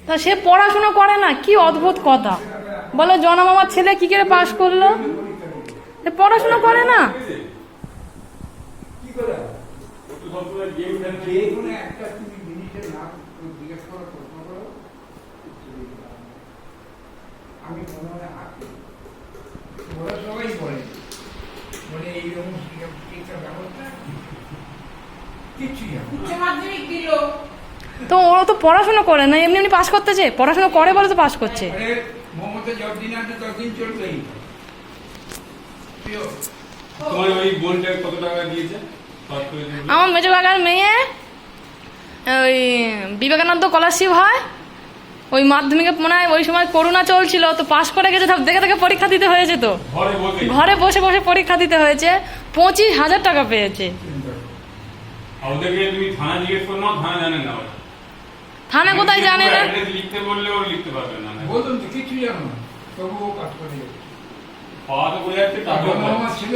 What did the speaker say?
তা সে পড়াশুনো করে না, কি অদ্ভুত কথা। বলে জনমামার ছেলে কি করে পাশ করলো, সে পড়াশুনো করে না। তো ওরা তো পড়াশোনা করে না, এমনি এমনি পাস করতেছে, পড়াশোনা করে বলে তো পাস করছে। আমার মেজো কাকার মেয়ে ওই বিবেকানন্দ স্কলারশিপ হয়, ওই মাধ্যমিকে মনে হয় ওই সময় করোনা চলছিল, তো পাস করে গেছে, দেখে দেখে পরীক্ষা দিতে হয়েছে, তো ঘরে বসে বসে পরীক্ষা দিতে হয়েছে, 25,000 টাকা পেয়েছে। থানা কোথায় জানে না, লিখতে বললে ও লিখতে পারবে না, বলুন তো কিছু জানো না, তবুও কাজ করে। পাওয়া তো বোঝা যাচ্ছে টাকা